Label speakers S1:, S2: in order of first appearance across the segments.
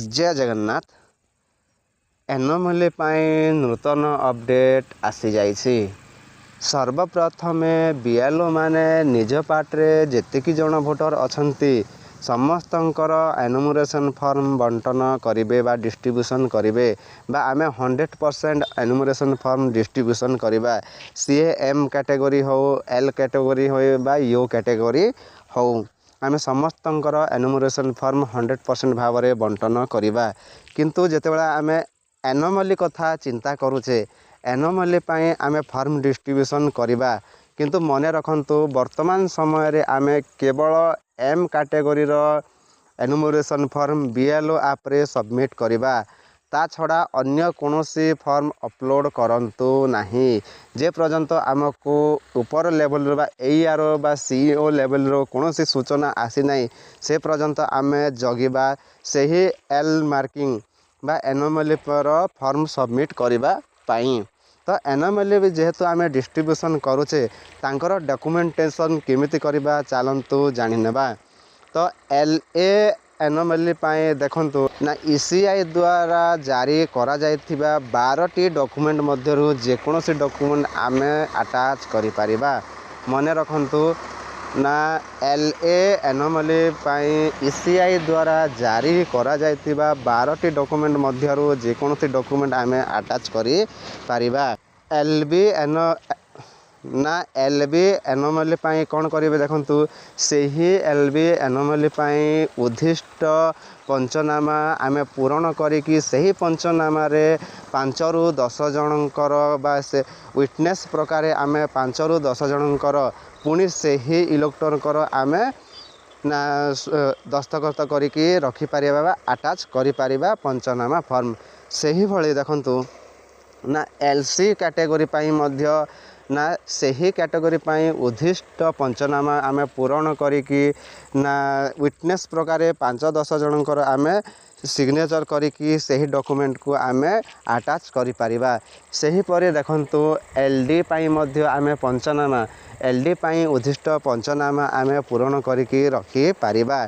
S1: जय जगन्नाथ। एनोमली नूतन अपडेट आसी जाइछि। सर्वप्रथम BLO माने निज पार्टे जेतिकी जन भोटर अछंती समस्तंकर एनुमरेशन फॉर्म बंटन करिवे बा डिस्ट्रीब्यूशन करिवे बा आमे 100% एनुमरेशन फॉर्म डिस्ट्रीब्यूशन करिबा। सीए एम कैटेगरी हो, एल कैटेगरी हो बा यू कैटेगरी हो, आमे समस्तंकर एनुमरेशन फॉर्म 100% भाव में बंटन करिबा। किंतु जेतेबेला आमे एनोमली कथा चिंता करूचे, एनोमली पाए आमे फॉर्म डिस्ट्रीब्यूशन करिबा। किंतु मने रखंतु वर्तमान समय रे आमे केवल एम कैटेगरी रो एनुमरेशन फॉर्म BLO ऐप रे सबमिट करिबा। ता छड़ा अन्य कोनोसी फॉर्म अपलोड करंतु नाही। जे पर्यंत आमको ऊपर लेवल रो बा ARO बा CEO लेवल रो कोनोसी सूचना आसी नाही, से पर्यंत आमे जगिबा सही एल मार्किंग बा एनोमली पर फॉर्म सबमिट करिबा पाई। तो एनोमली भी जेहेतु आमे डिस्ट्रीब्यूशन करूचे, तांकर डॉक्यूमेंटेशन केमिति करिबा चालंतु जानि नेबा। तो LA एनोमली पाए देखंतु ना ECI द्वारा जारी करा जायथिबा 12टी डॉक्यूमेंट मध्यरु जे कोनोसी डॉक्यूमेंट आमे अटैच करि परिबा। मने रखंतु ना LA एनोमली पाए ECI द्वारा जारी करा जायथिबा 12टी डॉक्यूमेंट मध्यरु जे कोनोसी डॉक्यूमेंट आमे अटैच करि परिबा। LB एनोमली पाई कौन करेंगे देखंतु, सही LB एनोमली पाई उद्दिष्ट पंचनामा आमे पूरण करिकी सही पंचनामा रे 5 रु 10 जनकर बा से विटनेस प्रकार आमे 5 रु 10 जनकर पुणी सही इलेक्टरकर आमे ना दस्तखत करिकी रखि परिबा बा अटैच करि परिबा पंचनामा फॉर्म। सही भली देखंतु ना LC कैटेगरी पाई मध्य ना सही कैटेगरी पाई उद्दिष्ट पंचनामा आमे पूरण करिकी ना विटनेस प्रकार 5-10 जनकर आमे सिग्नेचर करिकी सही डॉक्यूमेंट को आमे अटैच करि परिबा। सही परे देखंतु LD पाई मध्य आमे पंचनामा, LD पाई उद्दिष्ट पंचनामा आमे पूरण करिकी रखि परिबा।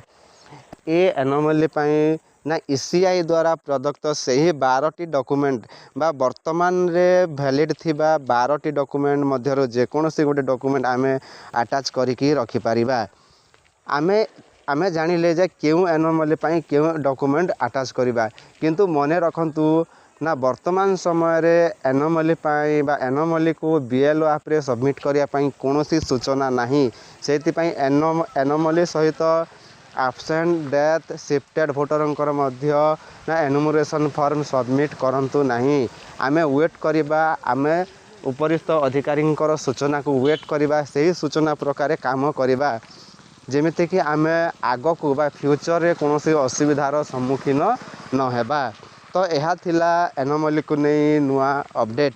S1: ए एनोमली पाई ना ECI द्वारा प्रदत्त सही 12टी डॉक्यूमेंट बा वर्तमान रे वैलिड थिबा 12टी डॉक्यूमेंट मध्यरो जे कोनोसी गोटे डॉक्यूमेंट आमे अटैच करिकी रखि परिबा। आमे जानिले जे केउ एनोमली पाई केउ डॉक्यूमेंट अटैच करिबा। किंतु मने रखंतु ना वर्तमान समय रे एनोमली पाई बा एनोमली को BLO ऐप रे सबमिट करिया पाई कोनोसी सूचना नाही। सेति पाई एनोमली सहित एब्सेंट, डेथ, शिफ्टेड भोटरंकर मध्य ना एनुमरेशन फॉर्म सबमिट करंतु नाही। आमे वेट करिबा, आमे उपरिस्थ अधिकारींकर सूचना को वेट करिबा, सही सूचना प्रकार काम करिबा जेमिति कि आमे आगो को बा फ्यूचर रे कोनोसी असुविधार सम्मुखीन न हेबा। तो एहा थिला एनोमली को नै नुआ अपडेट।